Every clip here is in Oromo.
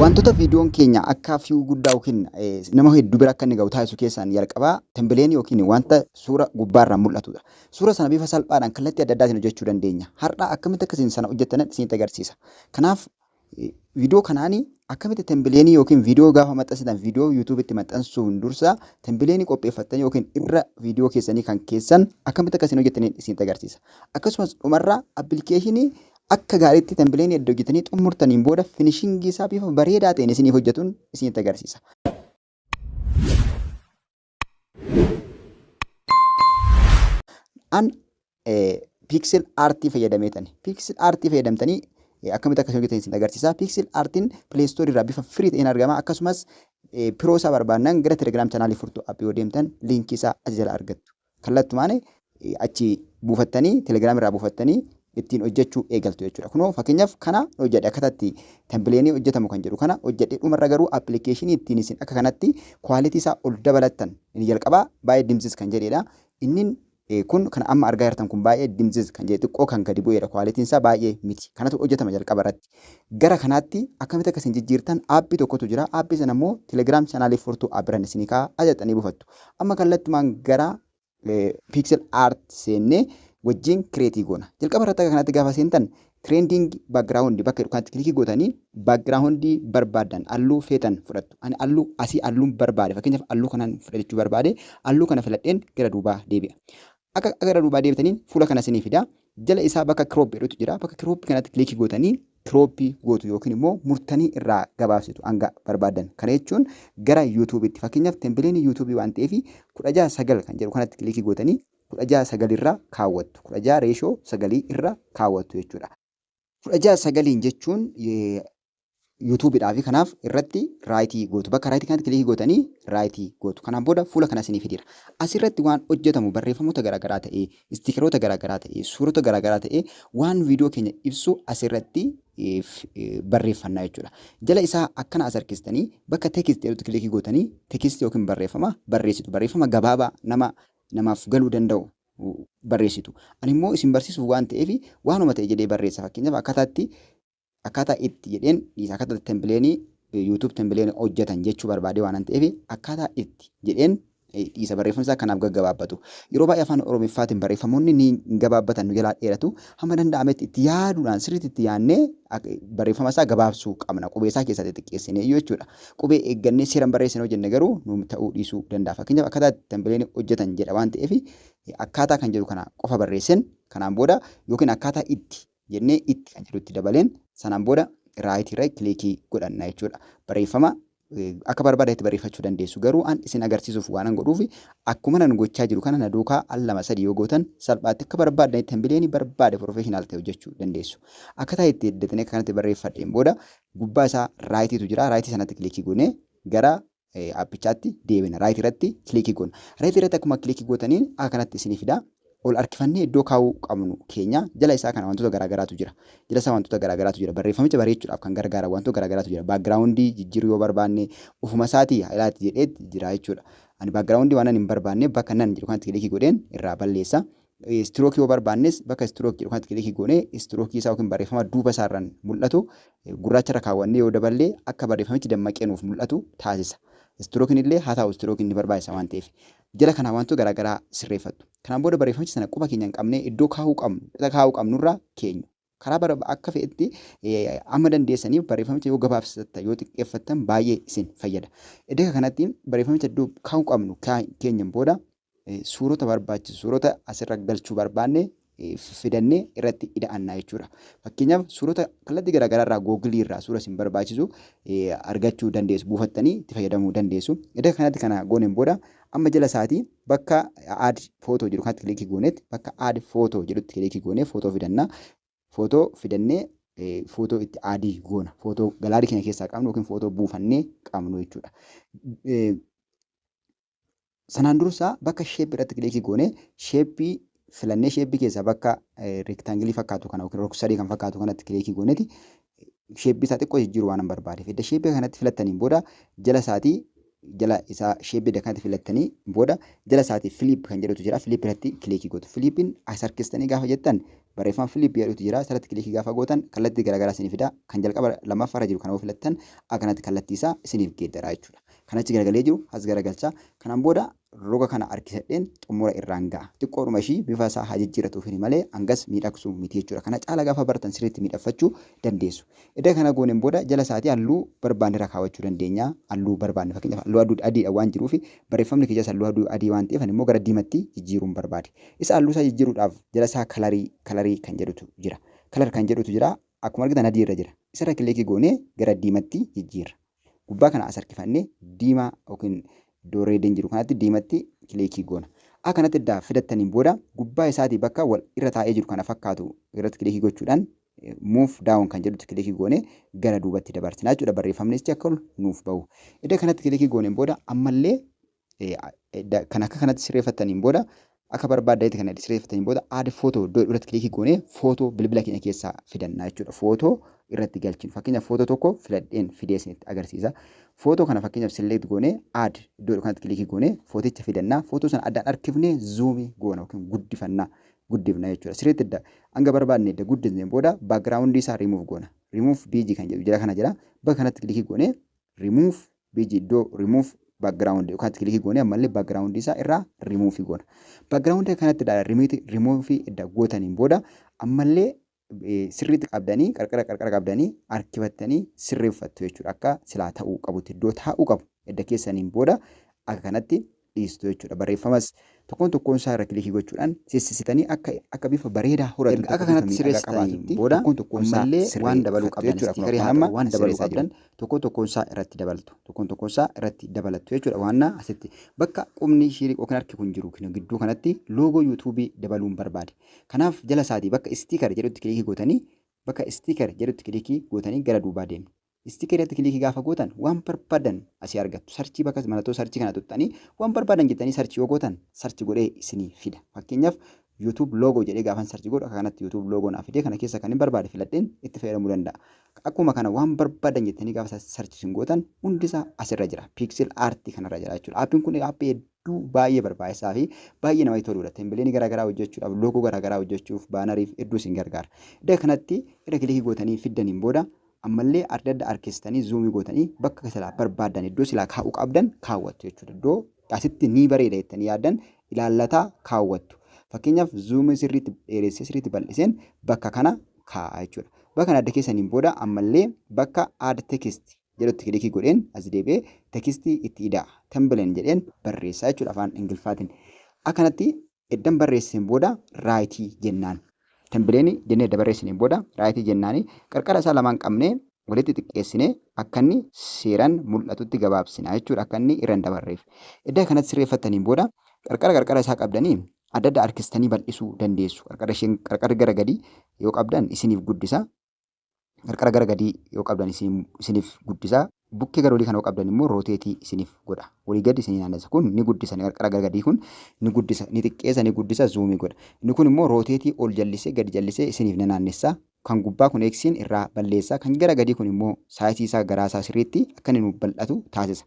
Wantoota viidiyoon keenya akka view guddaa yookiin nama hedduu bira akka inni ga'u taasisu keessaan jalqabaa tembileen yookiin wanta suura gubbaarraan mul'atudha. Suura sana bifa salphaadhaan kallattii adda addaatiin hojjechuu dandeenya. Har'a akkamitti akkasiin sana hojjetan isinitti agarsiisa. Kanaaf viidiyoo kanaanii akkamitti tembileenii yookiin viidiyoo gaafa maxxansitan viidiyoo yuutuubitti maxxansuun dursa tembileenii qopheeffattanii yookiin irra viidiyoo keessanii kan keessan akkamitti akkasiin hojjetanii isinitti agarsiisa. Akkasumas dhumarraa appilikeeshinii akka gaariitti tembileenii adda hojjetanii xumurtaniin booda finishingii isaa bifa bareedaa ta'een isiniif hojjetuun isinitti agarsiisa. An pixel artii fayyadamtanii akkamitti akkasii hojjetan isinitti agarsiisa. Pixel artiin Play Store irraa bifa firii ta'een argama. Akkasumas piroo isaa barbaadnaan gara Telegram chaanaalii furtuu appii yoo deemtan liinkii isaa as jala argattu. Kallattumaan achi buufattanii Telegram irraa buufattanii ittiin hojjechuu eegaltu jechuudha. Kunoo fakkeenyaaf kana hojjedhe akkatatti tembileenii hojjetamu kan jedhu kana hojjedhe dhumarra garuu appilikeeshinii ittiin isin akka kanatti kwaalitii isaa ol dabalattan inni jalqabaa baay'ee dimsis kan jedhedha. Inni kun kan amma argaa jirtan kun baay'ee dimsis kan jedhe xiqqoo kan gadi bu'edha. Kwaalitiin isaa baay'ee miti. Kanatu hojjetama jalqaba irratti. Gara kanaatti akkamitti akkasiin jijjiirtan aappii tokkotu jira. Aappii sana immoo Telegram chaanaalii furtuu abbiran isinii kaa ajajatanii buufattu. Amma kallattumaan gara pixel art seennee wajjin kireetii goona. Jalqaba irratti akka kanatti gaafa seentan trending background bakka kanatti kilikii gootanii background barbaadan halluu feetan fudhattu. Ani halluu asii halluun barbaade fakkeenyaaf halluu kanaan fudhachuu barbaade halluu kana filadheen gara duubaa deebi'a. Akka gara duubaa deebitaniin fuula kana isinii fida. Jala isaa bakka crop jedhutu jira. Bakka crop kanatti kilikii gootanii crop gootu yookiin immoo murtanii irraa gabaabsitu hanga barbaadan. Kana jechuun gara YouTube'itti fakkeenyaaf tembileenii YouTube'ii waan ta'eef 16:9 kan jedhu kanatti kilikii gootanii 16:9 irra kaawwattu. 16:9 irra kaawwattu jechuudha. 16:9 jechuun YouTube'idhaa fi kanaaf irratti raayitii gootu. Bakka raayitii kanatti kilikii gootanii raayitii gootu. Kanaan booda fuula kana isinii fidira. Asirratti waan hojjetamu barreeffamoota garaagaraa ta'ee, istiikeroota garaagaraa ta'ee, suurota garaagaraa ta'ee waan viidiyoo keenya ibsu asirratti barreeffannaa jechuudha. Jala isaa akkana as harkistanii bakka teekist jedhutti kilikii gootanii teekist yookiin barreeffama barreessitu. Barreeffama gabaabaa namaaf galuu danda'u barreessitu. Ani immoo isin barsiisuuf waan ta'eef waanuma ta'e jedhee barreessa. Fakkeenyaaf akkaataa itti jedheen dhiisa akkaataa tembileenii YouTube tembileenii hojjetan jechuu barbaade waan ta'eef akkaataa itti jedheen dhiisa barreeffamni isaa kanaaf gaggabaabbatu. Yeroo baay'ee afaan Oromiffaatiin barreeffamoonni ni gabaabbatan nu jalaa dheeratu. Hamma danda'ametti itti yaaduudhaan sirriitti itti yaadnee barreeffama isaa gabaabsuu qabna. Qubee isaa keessatti xiqqeessinee jechuudha. Qubee eeggannee seeraan barreessinee hojjenne garuu nu ta'uu dhiisuu danda'a. Fakkeenyaaf akkaataa tembileenii hojjetan jedha waan ta'eef akkaataa kan jedhu kana qofa barreesseen kanaan booda yookiin akkaataa itti jennee itti kan jedhutti dabaleen sanaan booda raayitii irra kilikii godhanna jechuudha. Barreeffama akka barbaadetti barreeffachuu dandeessu garuu an isin agarsiisuuf waan godhuuf akkuma nan gochaa jiru kana na duukaa al 2-3 yoo gootan salphaatti akka barbaaddan tembileenii barbaade professional ta'e hojjechuu dandeessu. Akkaataa itti eddatanii akka kanatti barreeffadheen booda gubbaa isaa raayitiitu jira. Raayitii sanatti kilikii goonee gara aappichaatti deebina. Raayitii irratti kilikii goona. Raayitii irratti akkuma kilikii gootaniin akka kanatti isinii fida. Ol harkifannee iddoo kaa'uu qabnu keenya jala isaa kana wantoota garaagaraatu jira. Jala isaa wantoota garaagaraatu jira. Barreeffamicha bareechuudhaaf kan gargaaran wantoota garaagaraatu jira. Baakgiraawundii jijjiiruu yoo barbaanne ofuma isaatii haayilaayit jedheetti jira jechuudha. Ani baakgiraawundii waan hin barbaanne bakka nan jedhu kanatti kilikii godheen irraa balleessa. Istirookii yoo barbaannes bakka istirookii jedhu kanatti kilikii goonee istirookii isaa yookiin barreeffama duuba isaarraan mul'atu gurraacharra kaawwannee yoo daballee akka barreeffamichi dammaqee nuuf mul'atu taasisa. Istirookiin illee haa ta'u istirookiin ni barbaachisa waan ta'eef. Jala kanaa wantoota garaagaraa sirreeffattu. Kanaan booda barreeffamichi sana quba keenya hin qabne iddoo kaa'uu qabnurraa keenyu. Karaa akka fe'etti amma dandeessaniif barreeffamicha yoo gabaabsatan yoo xiqqeeffattan baay'ee isin fayyada. Iddoo kanatti barreeffamicha iddoo kaa'uu qabnu keenyan booda suurota barbaachisu suurota asirra galchuu barbaanne fidannee irratti ida'annaa jechuudha. Fakkeenyaaf suurota kallattii garaagaraa irraa googilii irraa suura isin barbaachisu argachuu dandeessu. Buufattanii itti fayyadamuu dandeessu. Iddoo kanatti kana gooneen booda amma jala isaatii bakka aad footoo jedhu kanatti kilikii goonetti bakka aad footoo jedhutti kilikii goonee footoo fidannaa. Footoo fidannee footoo itti aadii goona. Footoo galaarii keenya keessaa qabnu yookiin footoo buufannee qabnu jechuudha. Sanaan dursaa bakka sheeppii irratti kilikii goonee sheeppii filannee sheeppii keessaa bakka reektaangilii fakkaatu kana yookiin rog-sadii kan fakkaatu kanatti kilikii goonetti sheeppii isaa xiqqoo jijjiiruu waan barbaadeef edda sheeppii kanatti filattaniin booda jala isaatii jala isaa sheeppii kanatti filattanii booda jala isaatii filiip kan jedhutu jira. Filiip irratti kilikii gootu. Filiipiin as harkistanii gaafa jettan barreeffama flip jedhutu jira. Asirratti kilikii gaafa gootan kallattii garaagaraa isiniif fida. Kan jalqaba lammaffaarra jiru kana yoo filattan akkanatti kallattii isaa isiniif geeddaraa jechuudha. Kanachi garagalee jiru as garagalchaa. Kanaan booda roga kana harkisadheen xumura irraan ga'a. Xiqqoodhuma ishii bifa isaa haa jijjiirratuufini malee hangas miidhagsuu miti jechuudha. Kana caala gaafa baratan sirriitti miidhagfachuu dandeessu. Edda kana gooneen booda jala isaatii halluu barbaanne irra kaawwachuu dandeenya. Halluu barbaanne fakkeenyaaf halluu adiidha waan jiruuf barreeffamni kiyyaas halluu adii waan ta'eef immoo gara diimatti jijjiiruun barbaade. Isa halluu isaa jijjiiruudhaaf jala isaa kalarii kan jedhutu jira. Kalar kan jedhutu jira. Akkuma argitan adii irra jira. Isarra kilikii goonee gara diimatti jijjiirra. Gubbaa kana as harkifannee diimaa yookiin iddoo reediin jiru kanatti diimatti kilikii goona. Akkanatti iddaa fidattaniin booda gubbaa isaatii bakka wal irra taa'ee jiru kana fakkaatu irratti kilikii gochuudhaan move down kan jedhutti kilikii goonee gara duubatti dabarsinaa jechuudha. Barreeffamnis akka nuuf bahu. Iddoo kanatti kilikii gooneen booda ammallee kan akka kanatti sirreeffattaniin booda akka barbaaddeetti kan sirreeffataniin booda add footoo iddoo irratti kilikii goonee footoo bilbila keenya keessaa fidannaa jechuudha. Footoo irratti galchinu. Fakkeenyaaf footoo tokko filadheen fidee isinitti agarsiisa. Footoo kana fakkeenyaaf select goonee add iddoo kanatti kilikii goonee footicha fidannaa. Footoo sana addaan harkifnee zoomii goona yookiin guddifna jechuudha. Sirriitti idda hanga barbaadne idda guddisneen booda background isaa remove goona. Remove bg kan jedhu jira kana jira. Bakka kanatti kilikii goonee remove bg iddoo remove background yookaan kilikii goonee ammallee background isaa irraa remove goona. Background kanatti remove idda gootaniin booda ammallee sirriitti qabdanii qarqara qabdanii harkifattanii sirreeffattu jechuudha. Akka silaa ta'uu qabutti iddoo taa'uu qabu edda keessaniin booda akka kanatti dhiistu jechuudha. Barreeffamas tokkoon isaa irra kilikii gochuudhaan sissisitanii akka bifa bareedaa horatu akka kanatti sirreessitanii booda tokkoon isaa waan dabaluu qabdan jechuudha. Waan dabaluu qabdan tokkoon isaa irratti dabaltu. Tokkoon isaa irratti dabalattu jechuudha. Waan asitti bakka qubni shirii yookiin harki kun jiru gidduu kanatti loogoo yuutuubii dabaluun barbaade. Kanaaf jala isaatii bakka sticker jedhutti kilikii gootanii gara duubaa deemnu. Istikeeratti kilikii gaafa gootan waan barbaadan asii argattu. Sarchii bakka mallattoo sarchii kana tuttanii waan barbaadan jettanii sarchii yoo gootan sarchii godhee isinii fida. Fakkeenyaaf YouTube logo jedhee gaafan sarchii godhu akka kanatti YouTube logo naaf fidee kana keessa kan hin barbaade filadheen itti fayyadamuu danda'a. Akkuma kana waan barbaadan jettanii gaafa sarchii hin gootan hundisaa asirra jira. Pixel art kanarra jira jechuudha. Aappiin kun aappii hedduu baay'ee barbaachisaa fi baay'ee namatti toludha. Tembileeni garaagaraa hojjechuudhaaf loogoo garaagaraa hojjechuuf baanariif hedduu isin gargaara. Iddoo kanatti irra kilikii gootanii fiddaniin booda ammallee adda adda harkistanii zoomii gootanii bakka silaa barbaadan iddoo silaa kaa'uu qabdan kaawwattu jechuudha. Iddoo asitti ni bareeda jettanii yaadan ilaallataa kaawwattu. Fakkeenyaaf zoomii sirriitti dheeressee sirriitti bal'iseen bakka kana kaa'a jechuudha. Bakka kana adda keessaniin booda ammallee bakka add text jedhutti kilikii godheen as deebi'ee tekstii itti hidhaa tembileen jedheen barreessaa jechuudha afaan Ingiliffaatiin. Akkanatti eddan barreesseen booda raayitii jennaan. Tembileeni jennee dabarreessiniin booda raayitii jennaanii qarqara isaa lamaan qabnee walitti xiqqeessinee akka inni seeraan mul'atutti gabaabsina jechuudha. Akka inni irra hin dabarreef. Iddoo kanatti sirreeffattaniin booda qarqara isaa qabdanii adda adda harkistanii bal'isuu dandeessu. Qarqara gara gadii yoo qabdan isiniif guddisa. Qarqara gara gadii yoo qabdan isiniif guddisa. Bukkee gara olii kana yoo qabdan immoo rooteetii isiniif godha. Olii gadi isinii naannessa. Kun ni guddisa. Qarqara gara gadii kun ni guddisa. Ni xiqqeessa ni guddisa zuumii godha. Inni kun immoo rooteetii ol jallisee gadi jallisee isiniif ni naannessa. Kan gubbaa kun eegsiin irraa balleessa. Kan gara gadii kun immoo saayisii isaa garaa isaa sirriitti akka inni nuuf bal'atu taasisa.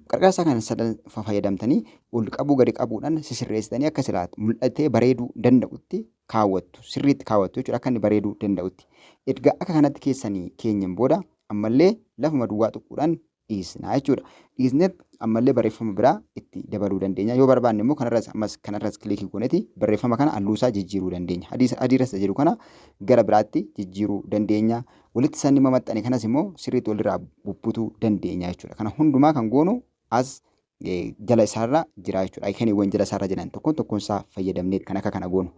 Qarqara isaa kana sadan fayyadamtanii ol qabuu gadi qabuudhaan sisirreessitanii akka silaatu mul'atee bareeduu danda'utti kaawwattu. Sirriitti kaawwattu jechuudha. Akka inni bareeduu danda'utti. Erga akka kanatti keessanii keenyan booda ammallee lafuma duwwaa tuquudhaan dhiisna jechuudha. Dhiisneet ammallee barreeffama biraa itti dabaluu dandeenya. Yoo barbaanne immoo kanarras kilikii gooneeti barreeffama kana halluu isaa jijjiiruu dandeenya. Adiirras jedhu kana gara biraatti jijjiiruu dandeenya. Walitti isaanii mamaxxane kanas immoo sirriitti walirraa bubbutuu dandeenya jechuudha. Kana hundumaa kan goonu as jala isaarra jira jechuudha. Ayikaniiwwan jala isaarra jiran tokkoon isaa fayyadamnee kan akka kana goonu.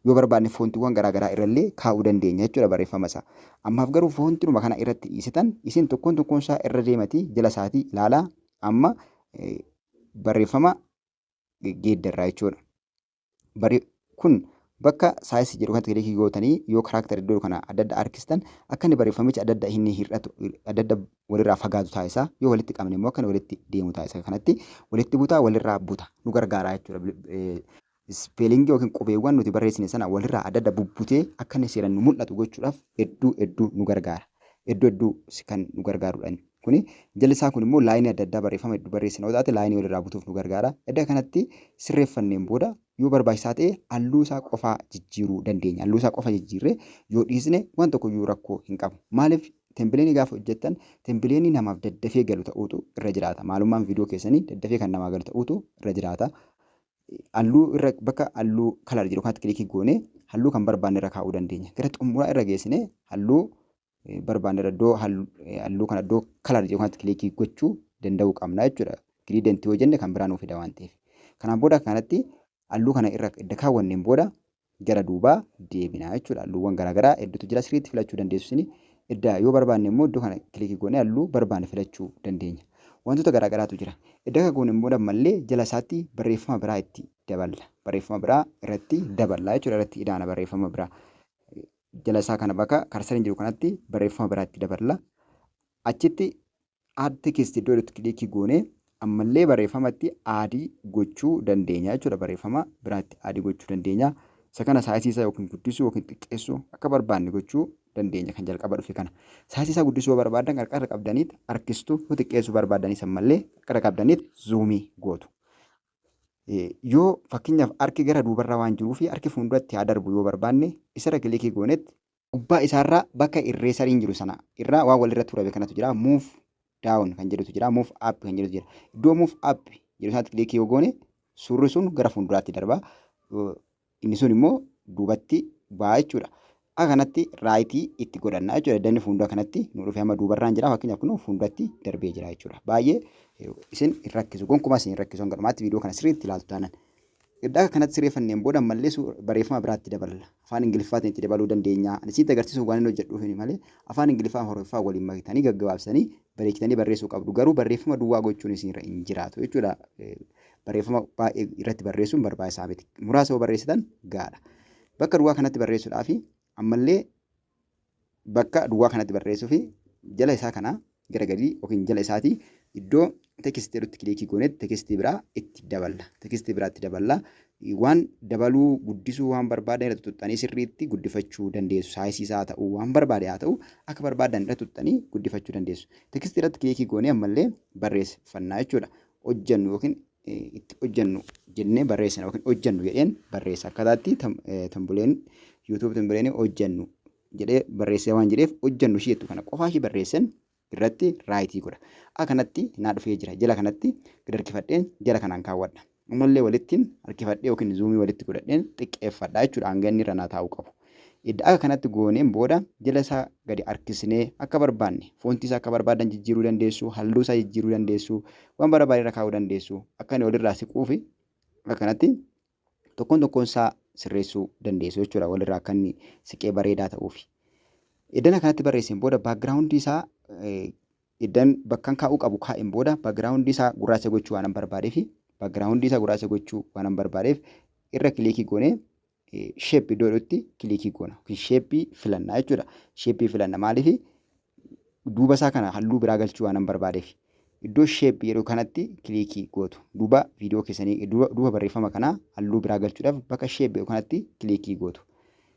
Yoo barbaanne foontiiwwan garaagaraa irrallee kaa'uu dandeenya jechuudha barreeffama isaa. Ammaaf garuu foontiinuma kana irratti dhiisitan isin tokkoon isaa irra deematii jala isaatii ilaalaa amma barreeffama geeddarraa jechuudha. Kun bakka saayisii jedhu kanatti kilikii gootanii yoo karaktera iddoo kana adda adda harkistan akka inni barreeffamichi adda adda inni hir'atu adda adda walirraa fagaatu taasisaa. Yoo walitti qabne immoo akka walitti deemu taasisa. Kanatti walitti butaa walirraa buta nu gargaara jechuudha. Ispeelingii yookiin qubeewwan nuti barreessine sana walirraa adda adda bubbutee akka inni seeraan nu mul'atu gochuudhaaf hedduu nu gargaara. hedduu kan nu gargaarudha. Kuni jalli isaa kun immoo laayinii adda addaa barreeffama hedduu barreessina yoo taate laayinii walirraa butuuf nu gargaara. Edda kanatti sirreeffanneen booda yoo barbaachisaa ta'e halluu isaa qofaa jijjiiruu dandeenya. Halluu isaa qofa jijjiirree yoo dhiisne waan tokko iyyuu rakkoo hin qabu. Maaliif tembileenii gaafa hojjettan tembileenii namaaf daddafee galu ta'uutu irra jiraata. Maalummaan viidiyoo keessanii daddafee kan namaa galu ta'uutu irra jiraata. Halluu irra bakka halluu kalar jedhu kanatti kilikii goone halluu kan barbaanne irra kaa'uu dandeenya. Gara xumuraa irra geessine halluu barbaanne irra iddoo halluu kana iddoo kalar jedhu kanatti kilikii gochuu danda'uu qabna jechuudha. Giriidentii yoo jenne kan biraa nuuf fida waan ta'eef. Kanaan booda kanatti halluu kana irra edda kaawwanneen booda gara duubaa deebina jechuudha. Halluuwwan garaagaraa hedduutu jira sirriitti filachuu dandeessu isin. Edda yoo barbaanne immoo iddoo kana kilikii goone halluu barbaanne filachuu dandeenya. Wantoota garaagaraatu jira. Edda kana goone booda ammallee jala isaatti barreeffama biraa itti daballa. Barreeffama biraa irratti daballa jechuudha. Irratti idaana barreeffama biraa. Jala isaa kana bakka karsariin jiru kanatti barreeffama biraa itti daballa. Achitti add text iddoo itti kilikii goone ammallee barreeffamatti aadii gochuu dandeenya jechuudha. Barreeffama biraatti aadii gochuu dandeenya. Isa kana saayisiisaa yookiin guddisuu yookiin xiqqeessuu akka barbaanne gochuu dandeenya. Kan jalqaba dhufe kana saayisiisaa guddisuu barbaadan qarqara qabdaniit harkistuu yoo xiqqeessuu barbaadanis ammallee qarqara qabdaniit zuumii gootu. Yoo fakkeenyaaf harki gara duubarraa waan jiruu fi harki fuulduratti haa darbu yoo barbaanne isarra kilikii goonetti gubbaa isaarraa bakka irreesariin jiru sana irraa waan walirratti urabe kanatu jira. Move down kan jedhutu jira. Move up kan jedhutu jira. Iddoo move up jedhu sanatti kilikii yoo goone suurri sun gara fuulduraatti darba. Inni sun immoo duubatti ba'a jechuudha. Kanatti raayitii itti godhanna jechuudha. Danni fuuldura kanatti nu dhufee amma duubarraan jira. Fakkeenyaaf kun fuulduratti darbee jira jechuudha. Baay'ee isin hin rakkisu. Gonkumaa isin hin rakkisu. Galumaatti viidiyoo kana sirriitti ilaaltu taanan. Edda kanatti sirreeffanneen booda ammallee barreeffama biraatti daballa. Afaan Ingiliffaatiin itti dabaluu dandeenya. Isitti agarsiisuuf waan inni hojjedhuuf malee afaan Ingiliffaa fi Oromoffaa waliin makitanii gaggabaabsanii bareechitanii barreessuu qabdu. Garuu barreeffama duwwaa gochuun isin irra hin jiraatu jechuudha. Barreeffama baay'ee irratti barreessuun barbaachisaa miti. Muraasa yoo barreessitan gaadha. Bakka duwwaa kanatti barreessuudhaaf ammallee bakka duwwaa kanatti barreessuuf jala isaa kana gara gadii yookiin jala isaatii iddoo tekstii jedhutti kilikii goonetti tekstii biraa itti daballa. Tekstii biraatti daballa. Waan dabaluu guddisuu waan barbaadan irratti tuttanii sirriitti guddifachuu dandeessu. Saayisiisaa haa ta'u waan barbaade haa ta'u akka barbaadan irratti tuttanii guddifachuu dandeessu. Tekstii irratti kilikii goonee ammallee barreeffannaa jechuudha. Hojjennu yookiin itti hojjennu jennee barreessina yookiin hojjennu jedheen barreessa. Akkaataatti tambuleen YouTube tambuleen hojjennu jedhee barreessee waan jedheef hojjennu ishee jettu kana qofaa ishee barreessan irratti raayitii godha. Kanatti naa dhufee jira. Jala kanatti gad harkifadheen jala kanaan kaawwadha. Ammallee walittiin harkifadhee yookiin zuumii walitti godhadheen xiqqeeffadha jechuudha. Hanga inni irra naa taa'uu qabu. Edda kanatti gooneen booda jala isaa gadi harkisnee akka barbaanne foontii isaa akka barbaadan jijjiiruu dandeessu. Halluu isaa jijjiiruu dandeessu. Waan barbaade irra kaa'uu dandeessu. Akka inni walirraa siquufi akkanatti tokkoon isaa sirreessuu dandeessu jechuudha. Walirraa akka inni siqee bareedaa ta'uufi. Edda kanatti barreesseen booda baakgiraawundii isaa iddan bakka kaa'uu qabu kaa'een booda baakgiraawundii isaa gurraacha gochuu waan barbaadeef baakgiraawundii isaa gurraacha gochuu waan barbaadeef irra kilikii goonee sheeppii iddoo itti kilikii goona. Sheeppii filannaa jechuudha. Sheeppii filanna maaliif duuba isaa kana halluu biraa galchuu waan barbaadeef iddoo sheeppii jedhu kanatti kilikii gootu. Duuba viidiyoo keessanii duuba barreeffama kanaa halluu biraa galchuudhaaf bakka sheeppii kanatti kilikii gootu.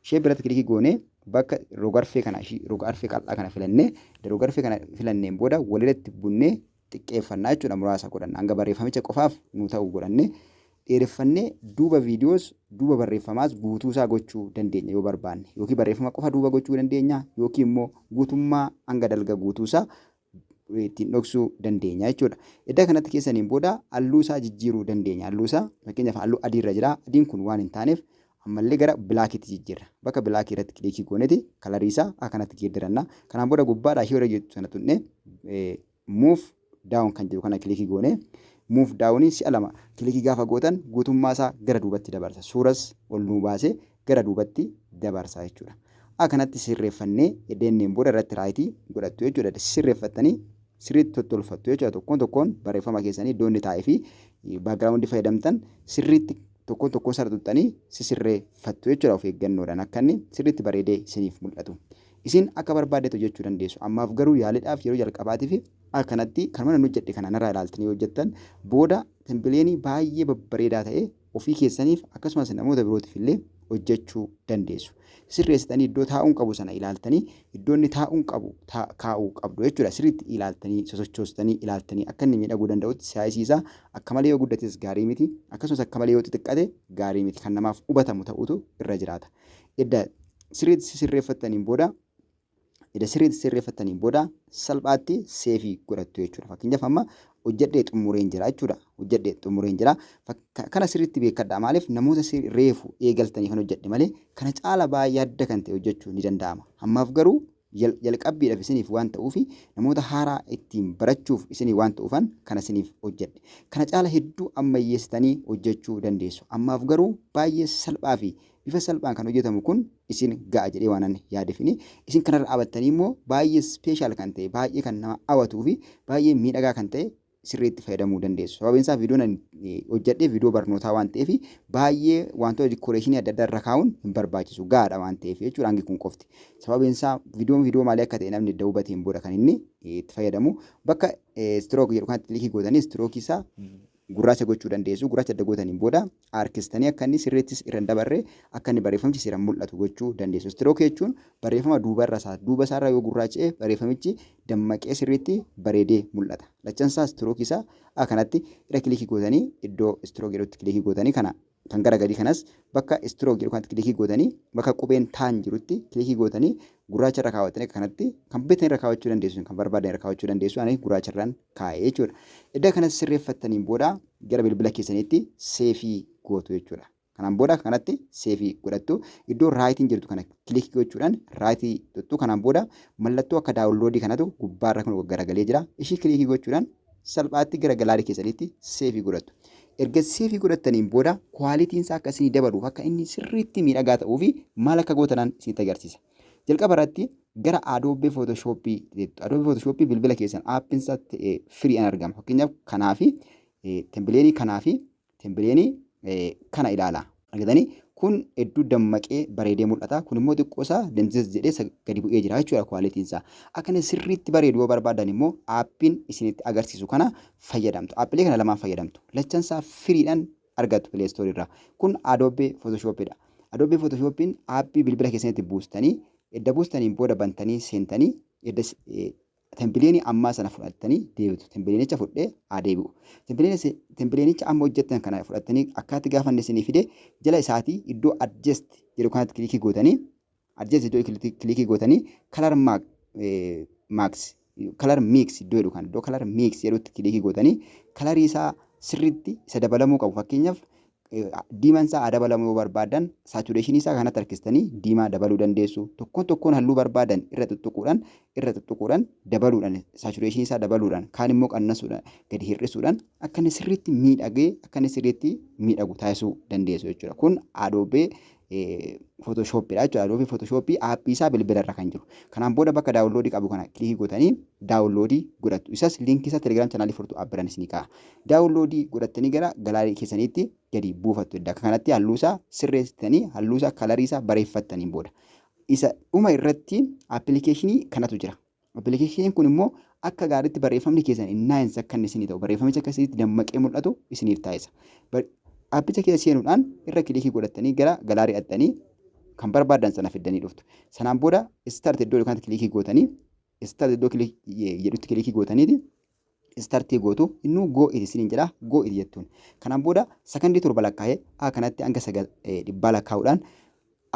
Sheeppii irratti kilikii goonee bakka rogarfee kana rogarfee qal'aa kana filannee rogarfee kana filanneen booda walirratti bunnee xiqqeeffannaa jechuudha. Muraasa godhanna hanga barreeffamicha qofaaf nu ta'u godhannee dheereffannee duuba viidiyoos duuba barreeffamaas guutuusaa gochuu dandeenya yoo barbaanne yookiin barreeffama qofa duuba gochuu dandeenya yookiin immoo guutummaa hanga dalga guutuusaa ittiin dhoksuu dandeenya jechuudha. Edda kanatti keessaniin booda halluu isaa jijjiiruu dandeenya. Halluu isaa fakkeenyaaf halluu adii irra jira. Adiin kun waan hin taaneef ammallee gara bilaakiitti jijjiirra. Bakka bilaakii irratti kilikii gooneeti kalarii isaa akkanatti geeddaranna. Kanaan booda gubbaadhaa ishee irra jettu sana tunnee move down kan jedhu kana kilikii goonee move down si'a lama kilikii gaafa gootan guutummaa isaa gara duubatti dabarsa. Suuras ol nuu baasee gara duubatti dabarsa jechuudha. Akkanatti sirreeffannee edeenneen booda irratti raayitii godhattu jechuudha. Sirreeffattanii sirriitti tottolfattu jechuudha. Tokkoon barreeffama keessanii iddoo inni taa'ee fi baakgiraawundii fayyadamtan sirriitti tokkoon sana tuttanii sirreeffattu jechuudha. Of eeggannoodhaan akka inni sirriitti bareedee isiniif mul'atu. Isin akka barbaadetu hojjechuu dandeessu. Ammaaf garuu yaaliidhaaf yeroo jalqabaatiif akkanatti kan mana hojjedhe kana narraa ilaaltanii hojjettan booda tembileenii baay'ee babbareedaa ta'e ofii keessaniif akkasumas namoota birootiif illee hojjechuu dandeessu. Sirreessitanii iddoo taa'uun qabu sana ilaaltanii iddoo inni taa'uun qabu kaa'uu qabdu jechuudha. Sirriitti ilaaltanii sosochoostanii ilaaltanii akka inni miidhaguu danda'utti saayisiisaa akka malee yoo guddates gaarii miti. Akkasumas akka malee yoo xixiqqate gaarii miti. Kan namaaf hubatamu ta'utu irra jiraata. Edda sirriitti sirreeffattaniin booda salphaatti seefii godhattu jechuudha. Fakkeenyaaf amma hojjedhee xumureen jira jechuudha. Hojjedhee xumureen jira. Kana sirriitti beekadhaa. Maaliif namoota reefu eegaltanii kan hojjedhe malee kana caala baay'ee adda kan ta'e hojjechuu ni danda'ama. Ammaaf garuu jalqabbiidhaaf isiniif waan ta'uufi namoota haaraa ittiin barachuuf isinii waan ta'uufan kana isiniif hojjedhe. Kana caala hedduu ammayyeessitanii hojjechuu dandeessu. Ammaaf garuu baay'ee salphaa fi bifa salphaan kan hojjetamu kun isin ga'a jedhee waan yaadefini. Isin kanarra dhaabattanii immoo baay'ee speeshaal kan ta'e, baay'ee kan nama hawwatuu fi baay'ee miidhagaa kan ta'e sirriitti fayyadamuu dandeessu. Sababiin isaa viidiyoon hojjedhee viidiyoo barnootaa waan ta'eef baay'ee wantoota dikooreeshinii adda addaa irra kaa'uun hin barbaachisu. Gaadha waan ta'eef jechuudha hangi kun qofti. Sababiin isaa viidiyoo maalii akka ta'e namni adda hubateen booda kan inni itti fayyadamu. Bakka istirookii jedhu kanatti kilikii gootanii istirookii isaa gurraacha gochuu dandeessu. Gurraacha adda gootaniin booda harkistanii akka inni sirriittis irra hin dabarre akka inni barreeffamichi seeraan mul'atu gochuu dandeessu. Istirookii jechuun barreeffama duuba isaarra yoo gurraacha'e barreeffamichi dammaqee sirriitti bareedee mul'ata. Lachansaa istirookii isaa kanatti irra kilikii gootanii iddoo istirookii jedhutti kilikii gootanii kana kan gara gadii kanas bakka istirookii jedhu kanatti kilikii gootanii bakka qubeen taan jirutti kilikii gootanii gurraacha irra kaawwatanii kanatti kan beektan irra kaawwachuu dandeessu, kan barbaadan irra kaawwachuu dandeessu. Ani gurraacha irraan kaa'ee jechuudha. Edda kanas sirreeffattaniin booda gara bilbila keessaniitti seefii gootu jechuudha. Kanaan booda kanatti seefii godhattu iddoo raayitiin jirtu kana kilikii gochuudhaan raayitii tuttu. Kanaan booda mallattoo akka daawunloodii kanatu gubbaarra kun garagalee jira. Ishii kilikii gochuudhaan salphaatti gara galaarii keessaniitti seefii godhattu. Erga seefii godhattaniin booda kwaalitiin isaa akka isinii dabaluuf akka inni sirriitti miidhagaa ta'uu fi maal akka gootanaan isinitti agarsiisa. Jalqaba irratti gara Adobe Photoshop bilbila keessan aappiin isaa firiin argama. Fakkeenyaaf kanaa fi tembileenii kana ilaala. Argatanii kun hedduu dammaqee bareedee mul'ata. Kun immoo xiqqoo isaa damses jedhee gadi bu'ee jira jechuudha kwaalitiin isaa. Akka inni sirriitti bareedu yoo barbaadan immoo aappiin isinitti agarsiisu kana fayyadamtu. Aappilee kana lamaan fayyadamtu. Lachan isaa firiidhaan argattu Play Store irraa. Kun Adobe Photoshopidha. Adobe Photoshopin aappii bilbila keessanitti buustanii edda buustaniin booda bantanii seentanii edda tembileenii ammaa sana fudhattanii deebitu. Tembileenicha fudhee deebi'u. Tembileenicha amma hojjettan kana fudhattanii akkaatti gaafanne isinii fide jala isaatii iddoo adjust jedhu kanatti kilikii gootanii color mix iddoo jedhu kan iddoo color mix jedhutti kilikii gootanii kalarii isaa sirriitti isa dabalamuu qabu. Fakkeenyaaf diimaan isaa dabalamuu yoo barbaadan saatureeshinii isaa kanatti harkistanii diimaa dabaluu dandeessu. Tokkoon halluu barbaadan irra tuttuquudhaan dabaluudhaan saatureeshinii isaa dabaluudhaan kaan immoo qannasuudhaan gadi hir'isuudhaan akka inni sirriitti miidhagu taasisuu dandeessu jechuudha. Kun Adobe Photoshopidha jechuudha. Adobe Photoshop aappii isaa bilbila irra kan jiru. Kanaan booda bakka daawunloodii qabu kana kilikii gootanii daawunloodii godhattu. Isas liinkii isaa Telegram chaanaalii furtuu abbiran isinii ka'a. Daawunloodii godhattanii gara galaarii keessaniitti gadi buufattu. Akka kanatti halluu isaa sirreessitanii halluu isaa kalarii isaa bareeffattaniin booda. Isa dhuma irratti appilikeeshinii kanatu jira. Appilikeeshiniin kun immoo akka gaariitti barreeffamni keessan innaa'insa akka inni isinii ta'u barreeffamicha akkasitti dammaqee mul'atu isiniif taasisa. Aappicha keessa seenuudhaan irra kilikii godhattanii gara galaarii dhattanii kan barbaadan sana fiddanii dhuftu. Sanaan booda start iddoo yookaan kilikii gootanii start iddoo jedhutti kilikii gootaniiti startii gootu innuu go it isiniin jedha go it jettuun. Kanaan booda sakandii 7 lakkaa'ee kanatti hanga 900 lakkaa'uudhaan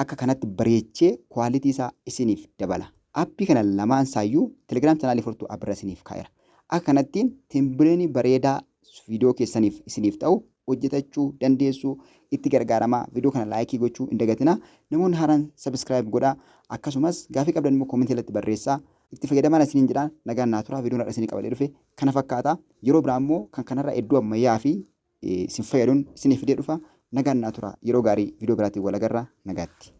akka kanatti bareechee kwaalitii isaa isiniif dabala. Aappii kana lamaan saayyuu Telegram chaanaalii furtuu abira isiniif kaa'eera. Akka kanatti tembileenii bareedaa viidiyoo keessaniif isiniif ta'u hojjetachuu dandeessu. Itti gargaaramaa. Viidiyoo kana laayikii gochuu hin dagatinaa. Namoonni haaraan sabiskiraayib godhaa. Akkasumas gaafii qabdan immoo koomentii irratti barreessaa. Itti fayyadamaa isiniin jedhaan nagaan naa turaa. Viidiyoon isinii qabalee dhufe kana fakkaata. Yeroo biraa immoo kan kanarra hedduu ammayyaa fi isin fayyaduun isiniif fidee dhufa. Nagaan naa turaa. Yeroo gaarii viidiyoo biraatiin wal agarra. Nagaatti.